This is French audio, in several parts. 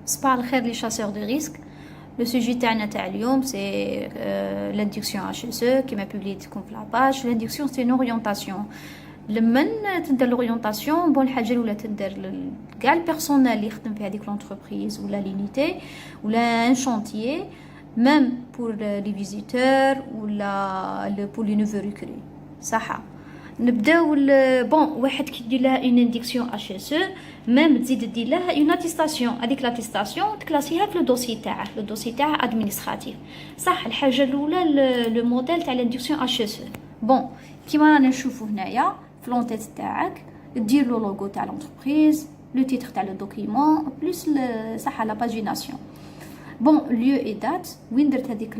صباح الخير لي شاسور دو ريسك. لو سوجي تاعنا تاع اليوم سي لاندكسيون HSE كيما بوبليتكم في لاباج. لاندكسيون سي اورينتاسيون. لمن تندير لورينتاسيون بون الحاجه الاولى تندير كاع البيرسونيل اللي يخدم في هذيك لونتربريز ولا لينيتي ولا ان شونتيي ميم بور لي فيزيتور ولا بور لي نوفو ريكري صح. نبداو بون واحد كي دير لها اون انديكسيون HSE ميم تزيد دير لها اون اتيستاسيون. هذيك لاتيستاسيون تكلاسيها في لو دوسي تاعها، لو دوسي تاعها ادمينستراتيف صح. الحاجه الاولى لو موديل تاع الانديكسيون HSE بون كيما رانا نشوفوا هنايا في لونتيت تاعك دير لو لوغو تاع لونتربريز، لو تيتر تاع لو دوكيمون بلس صح لا باجيناسيون. بون ليو اي دات وين درت هذيك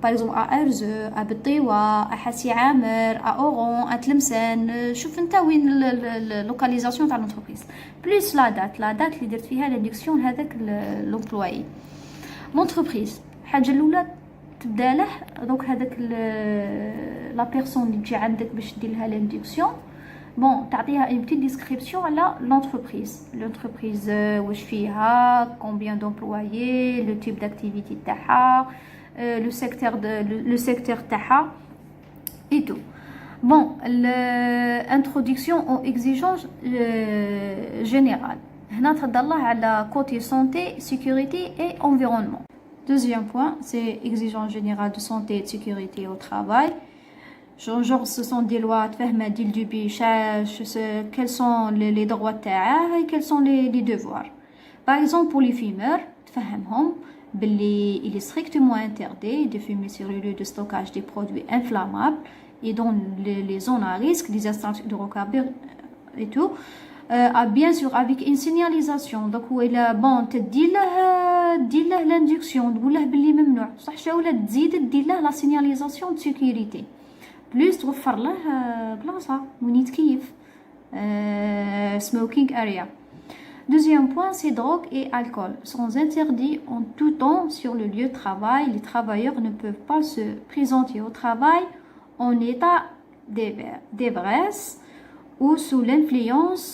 باغ اكزومبل ارز ابطيوه احاسي عامر اورون تلمسان. شوف انت وين اللوكاليزاسيون تاع لونتربريز بلس لا دات اللي درت فيها لانديكسيون هذاك لومبلوي لونتربريز. الحاجه الاولى تبدا له دونك هذاك لا بيرسون اللي تجي عندك باش دير لها لانديكسيون بون تعطيها اون بتيت ديسكريبسيون على لونتربريز واش فيها كومبيان دومبلويي لو تيب داكتيفيتي تاعها لو سيكتور تاعها اي تو. بون الانتروداكسيون او اكزيجونس جينيرال هنا تهضر الله على كوتي سونتي سيكوريتي اي انفيرونمون. Deuxième point, c'est exigence générale de santé et de sécurité au travail. Genre, ce sont des lois, dès le début, quels sont les droits et quels sont les devoirs. Par exemple, pour les fumeurs, il est strictement interdit de fumer sur le lieu de stockage des produits inflammables et dans les zones à risque, des installations d'hydrocarbures et tout. Bien sûr avec une signalisation. Donc bon تدير له l'induction تقول له بلي ممنوع صح. شا ولا تزيد دير له لا سينياليزاسيون دو سيكوريتي بلوس توفر له بلاصه وين يتكيف smoking area. Deuxième point, c'est drogue et alcool sont interdits en tout temps sur le lieu de travail. Les travailleurs ne peuvent pas se présenter au travail en état d'ivresse ou sous l'influence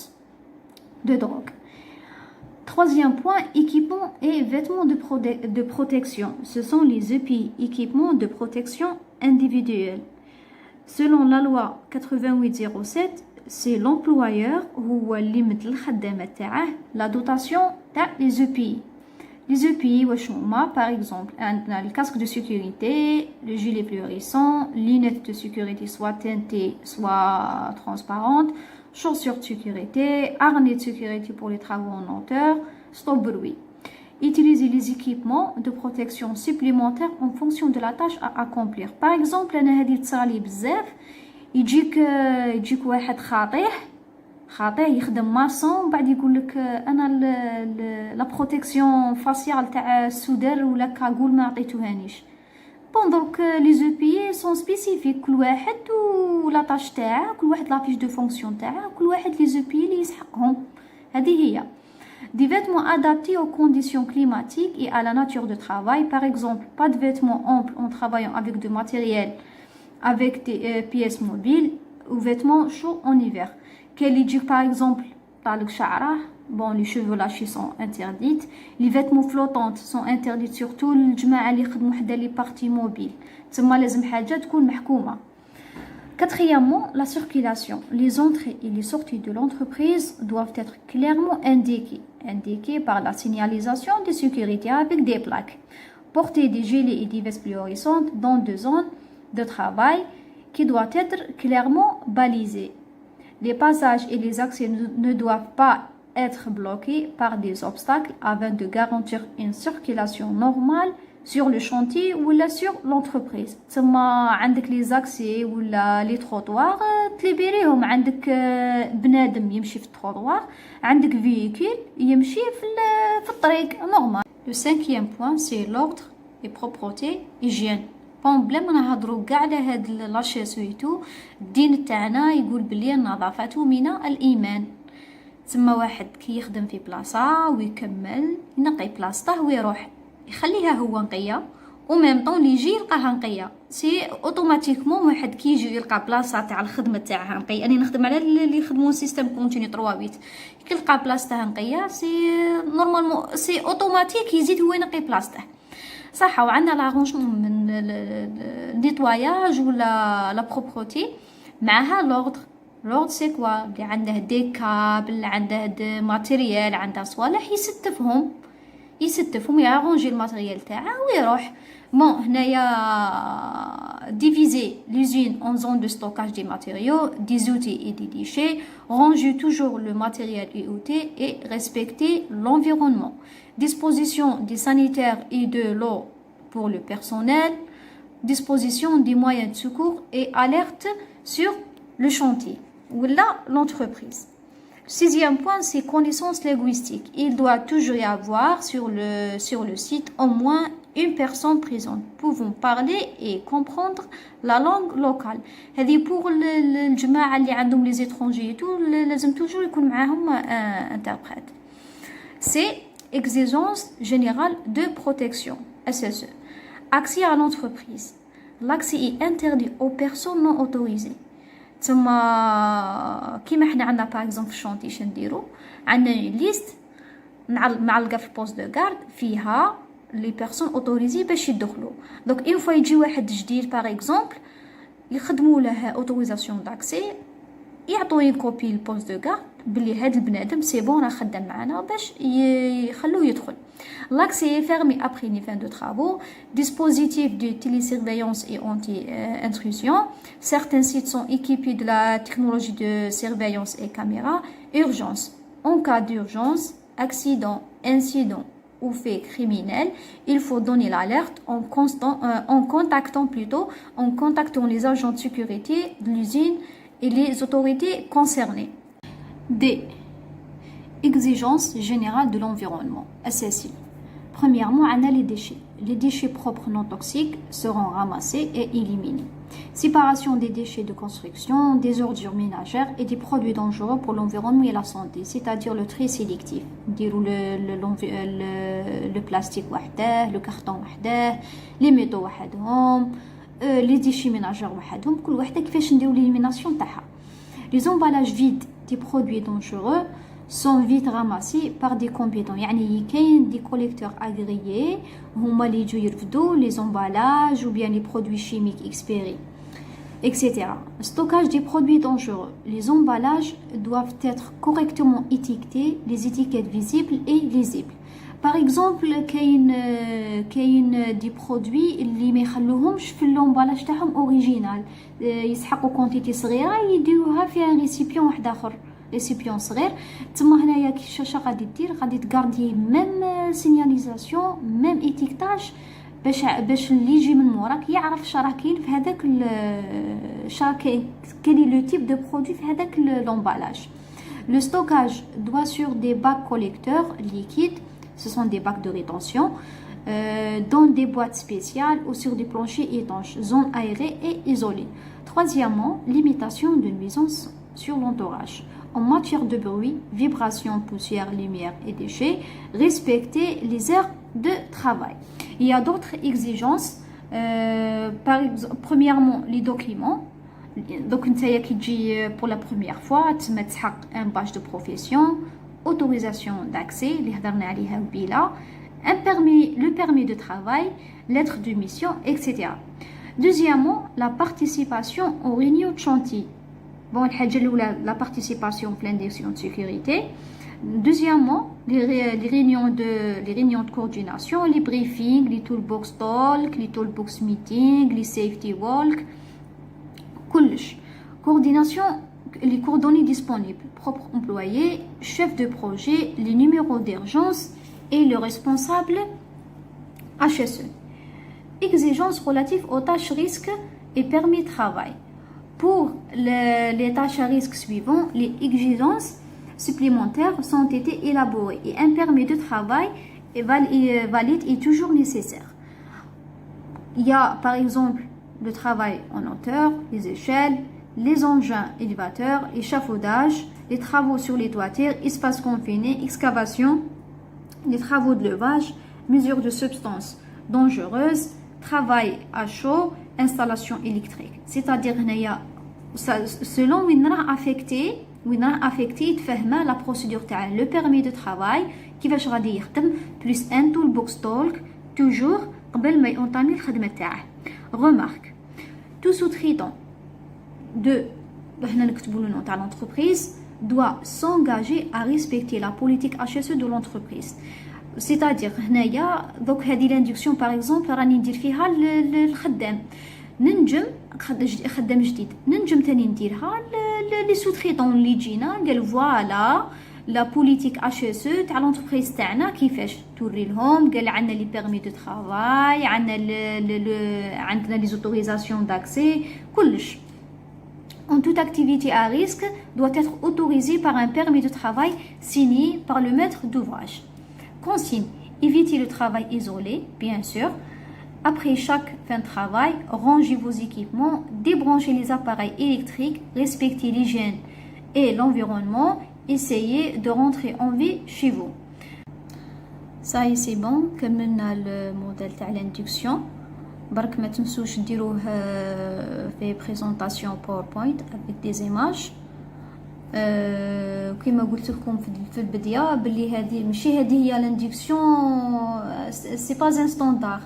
de drogue. Troisième point, équipements et vêtements de protection. Ce sont les EPI, équipements de protection individuelle. Selon la loi 8807, c'est l'employeur هو اللي مد الخدامة تاعه la dotation تاع les EPI. Les EPI واش هما par exemple عندنا le casque de sécurité, le gilet fluorescent, lunettes de sécurité soit teintées soit transparentes, chaussures de sécurité, harnais de sécurité pour les travaux en hauteur, stop bruit. Utiliser les équipements de protection supplémentaires en fonction de la tâche à accomplir. Par exemple, أنا هذه تصالي بزاف يجيك واحد خاطيه يخدم ماسون بعد يقول لك انا لا بروتيكسيون فاسيال تاع السودر ولا كاغول ما عطيتوهانيش. بون دونك لي زو بي سون سبيسيفيك كل واحد ولا طاش تاعه كل واحد لا فيش دو فونكسيون تاعه كل واحد لي زو بي اللي يسحقهم. هذه هي des vêtements adaptés aux conditions climatiques et à la nature de travail. Par exemple, pas de vêtements amples en travaillant avec du matériel avec des pièces mobiles ou vêtements chauds en hiver. Quel dit par exemple طالق شعره bon les cheveux lâchés sont interdits. Les vêtements flottants sont interdits surtout الجماعه اللي يخدموا حدا لي بارتي موبيل تما لازم حاجه تكون محكومه. Quatrièmement, la circulation. Les entrées et les sorties de l'entreprise doivent être clairement indiquées par la signalisation de sécurité avec des plaques. Porter des gilets et des vestes fluorescentes dans des zones de travail qui doivent être clairement balisées. Les passages et les accès ne doivent pas être bloqués par des obstacles afin de garantir une circulation normale sur le chantier ou là sur l'entreprise. ثم عندك les accès ولا les trottoirs تليبيريهم. عندك بنادم يمشي في التروطوار عندك véhicule يمشي في الطريق normal. Le cinquième point c'est l'ordre et propreté hygiène. بون بلا ما نهضروا كاع على هاد لاشيسويتو الدين تاعنا يقول بلي النظافه من الايمان. تما واحد كي يخدم في بلاصه ويكمل ينقي بلاصته ويروح يخليها هو نقيه او ميم طون اللي يجي يلقاها نقيه سي اوتوماتيكمون واحد كي يجي يلقى بلاصه تاع الخدمه تاعها نقيه. اني نخدم على اللي يخدموا سيستم كونتيني 3 كي يلقى بلاصته نقيه سي نورمالمون سي اوتوماتيك يزيد هو ينقي بلاصته صح. وعندنا لارونجمون من النيتواياج ولا لا بروبروتي معها لوردر سي كوا اللي عنده دي كابل عنده دي ماتيريال عنده صوالح يستفهم يارونجي الماتيريال تاعه ويروح. بون هنايا diviser l'usine en zones de stockage des matériaux, des outils et des déchets, ranger toujours le matériel et outils et respecter l'environnement. Disposition des sanitaires et de l'eau pour le personnel, disposition des moyens de secours et alerte sur le chantier ou là l'entreprise. Sixième point, c'est connaissances linguistiques. Il doit toujours y avoir sur le site au moins une personne présente pouvant parler et comprendre la langue locale. هذه pour الجماعة اللي عندهم les étrangers et tout لازم toujours يكون معاهم interprète. C'est exigence générale de protection SSE. Accès à l'entreprise. L'accès est interdit aux personnes non autorisées. تما كيما حنا عندنا باغ اكزومبل في الشونتي شنديرو عندنا ليست معلقه في البوست دو غارد فيها لي بيرسون اوتوريزي باش يدخلوا. دونك اون فوا يجي واحد جديد باغ اكزومبل يخدموا له اوتوريزاسيون داكسي يعطوه كوبي البوست دو غارد بلي هاد البنادم سي بون راه خدام معنا باش يخلوه يدخل. L'accès est fermé après les fins de travaux. Dispositif de télésurveillance et anti-intrusion. Certains sites sont équipés de la technologie de surveillance et caméra. Urgence. En cas d'urgence, accident, incident ou fait criminel, il faut donner l'alerte en contactant les agents de sécurité de l'usine et les autorités concernées. Des exigences générales de l'environnement. SSI. Premièrement, on a les déchets. Les déchets propres non toxiques seront ramassés et éliminés. Séparation des déchets de construction, des ordures ménagères et des produits dangereux pour l'environnement et la santé, c'est-à-dire le tri sélectif. Le plastique وحده, le carton وحده, les métaux وحدهم, les déchets ménagères وحدهم, كل وحده كيفاش نديرو l'élimination تاعها. Les emballages vides des produits dangereux sont vite ramassés par des compétents. يعني كاين des collecteurs agréés هما اللي يجوا يرفدوا les emballages ou bien les produits chimiques expirés, etc. Stockage des produits dangereux. Les emballages doivent être correctement étiquetés, les étiquettes visibles et lisibles. Par exemple, كاين des produits اللي ما يخلوهمش في l'emballage تاعهم اوريجينال يسحقوا كونتيتي صغيره يديروها في ان ريسيبيون واحد اخر ريسيبيون صغير. تما هنايا كي شاشه غادي دير غادي تغاردي ميم سينياليزاسيون ميم ايتيكتاج باش اللي يجي من موراك يعرف شراه كاين في هذاك كاين لو تيب دو برودوي في هذاك لومبالاج. Le stockage doit sur des bacs collecteurs liquides, ce sont des bacs de rétention, dans des boîtes spéciales ou sur des planchers étanches, zones aérées et isolées. Troisièmement, limitation de nuisance sur l'entourage. En matière de bruit, vibrations, poussière, lumière et déchets, respecter les heures de travail. Il y a d'autres exigences, par exemple, premièrement, les documents. Donc, qui dit pour la première fois, tu mets un badge de profession, autorisation d'accès, le permis de travail, lettre de mission, etc. Deuxièmement, la participation aux réunions de chantier. Bon, la participation pleine d'action de sécurité. Deuxièmement, les réunions de coordination, les briefings, les toolbox talk, les toolbox meeting, les safety walk. Coordination, les coordonnées disponibles, propre employé, chef de projet, les numéros d'urgence et le responsable HSE. Exigences relatives aux tâches risques et permis de travail. Pour les tâches à risque suivantes, les exigences supplémentaires sont été élaborées et un permis de travail valide est toujours nécessaire. Il y a par exemple le travail en hauteur, les échelles, les engins élévateurs, échafaudage, les travaux sur les toitures, espaces confinés, excavation, les travaux de levage, mesure de substances dangereuses, travail à chaud, installation électrique. C'est-à-dire selon وين راه affecté تفهمه la procédure تاع le permis de travail كيفاش غادي يخدم plus un toolbox talk toujours قبل ما ينطامي الخدمه تاعه. Remarque, tout sous-traitant حنا نكتبوا le nom تاع l'entreprise doit s'engager à respecter la politique HSE de l'entreprise. C'est-à-dire هنايا دوك هذه l'induction par exemple راني ندير فيها الخدام ننجم خدام جديد ننجم تاني نديرها لي سوتريطون اللي جينا قال فوالا لا بوليتيك HSE تاع لونتربريز تاعنا كيفاش توري لهم قال عندنا لي بيرمي دو ترافاي عندنا لي زوتوريزاسيون داكسي كلش. En toute activité à risque doit être autorisée par un permis de travail signé par le maître d'ouvrage. Consigne, évitez le travail isolé, bien sûr. Après chaque fin de travail, rangez vos équipements, débranchez les appareils électriques, respectez l'hygiène et l'environnement, essayez de rentrer en vie chez vous. Ça y est, c'est bon, كملنا le modèle تاع l'induction. برك ما تنسوش ديروه في بريزونطاسيون باوربوينت avec des images. كما قلت لكم في البدايه باللي هذه ماشي هذه هي لاندكسيون سي با ان ستاندار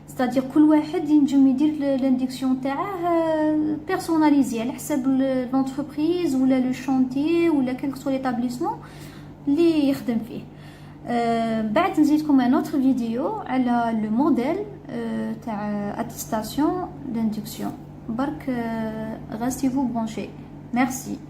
ستادير كل واحد ينجم يدير لاندكسيون تاعه بيرسوناليزي على حسب لونتربريز ولا لو شونتيي ولا كلك سو ليتابليسمون اللي يخدم فيه. بعد نزيدكم ان اوتر فيديو على لو موديل تاع اتستاسيون d'induction. برك restez vous branchés. Merci.